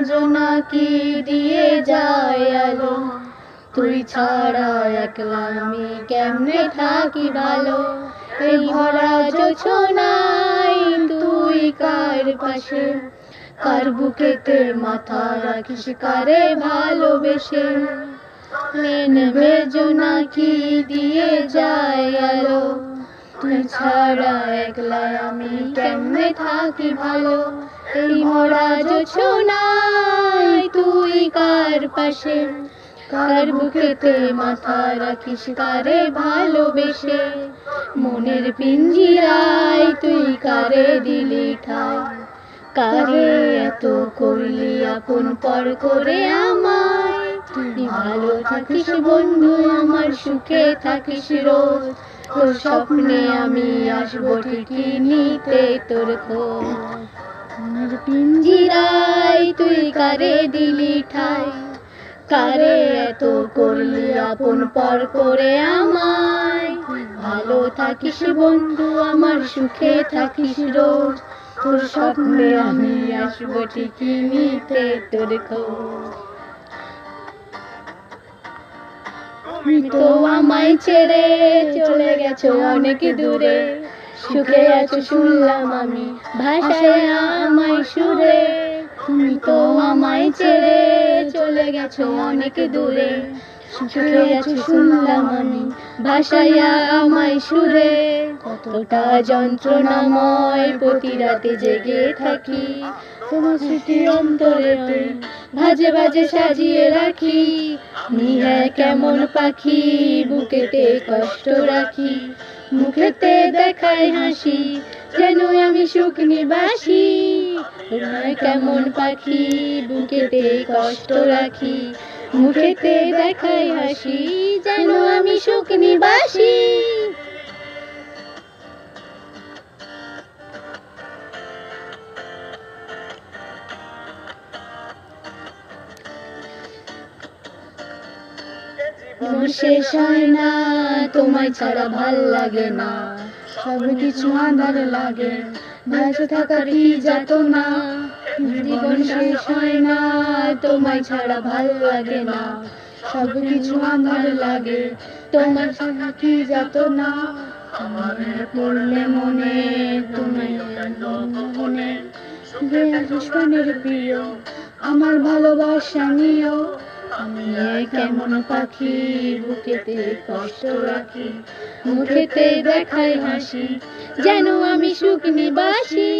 জোনাকি দিয়ে যায় আলো, তুই ছাড়া একলা আমি কেমনে থাকি ভালো। এই ভরা জোছনায় তুই কার পাশে, কার বুকেতে মাথা রাখিস কারে ভালোবেসে। নেবে জোনাকি দিয়ে যায় আলো, তুই ছাড়া একলা আমি কেমনে থাকি ভালো। এই ভরা জোছনায় তুই কার পাশে, কার বুকেতে মাথা রাখিস কারে ভালোবেসে। মনের পিঞ্জিরায় তুই কারে দিলি ঠাই, কারে এত করলি আপন পর করে আমায়। তুই ভালো থাকিস বন্ধু আমার, সুখে থাকিস রোজ, তোর স্বপ্নে আমি আসবো ঠিকই নিতে তোর খোঁজ। মনের পিঞ্জিরায় তুই কারে দিলি ঠাই, কারে এত করলি আপন পর করে আমায়। ভালো থাকিস বন্ধু আমার, সুখে থাকিস রোজ, তোর স্বপ্নে আমি আসবো ঠিকই নিতে তোর খোঁজ। তুমি তো আমায় ছেড়ে চলে গেছো অনেক দূরে, সুখে আছো শুনলাম আমি ভাষায় আমায় সুরে। তুমি তো আমায় ছেড়ে চলে গেছো অনেক দূরে, সুখে আছো শুনলাম আমি ভাষায় আমায় সুরে। কতটা যন্ত্রণাময় প্রতি রাতে জেগে থাকি, তোমার স্মৃতি অন্তরেতে ভাজে ভাজে সাজিয়ে রাখি। আমি কেমন পাখি বুকেতে কষ্ট রাখি, মুখেতে দেখাই হাসি যেন আমি সুখ নিবাসী। কেমন পাখি বুকেতে কষ্ট রাখি, মুখেতে দেখাই হাসি যেন আমি সুখ নিবাসী। শেষ হয় না তোমায় ছাড়া ভাল লাগে না, সব কিছু আঁধার লাগে, বেঁচে থাকার কি যাতনা। জীবন শেষ হয় না তোমায় ছাড়া ভাল লাগে না, সব কিছু আঁধার লাগে, তোমার ছাড়া কি যাতনা। আমার পড়লে মনে তোমায় মনে যে দুশ্মনের প্রিয়, আমার ভালোবাসা নিও। আমি কেমন পাখি বুকেতে কষ্ট রাখি, মুখেতে দেখাই হাসি যেন আমি সুখ নিবাসী।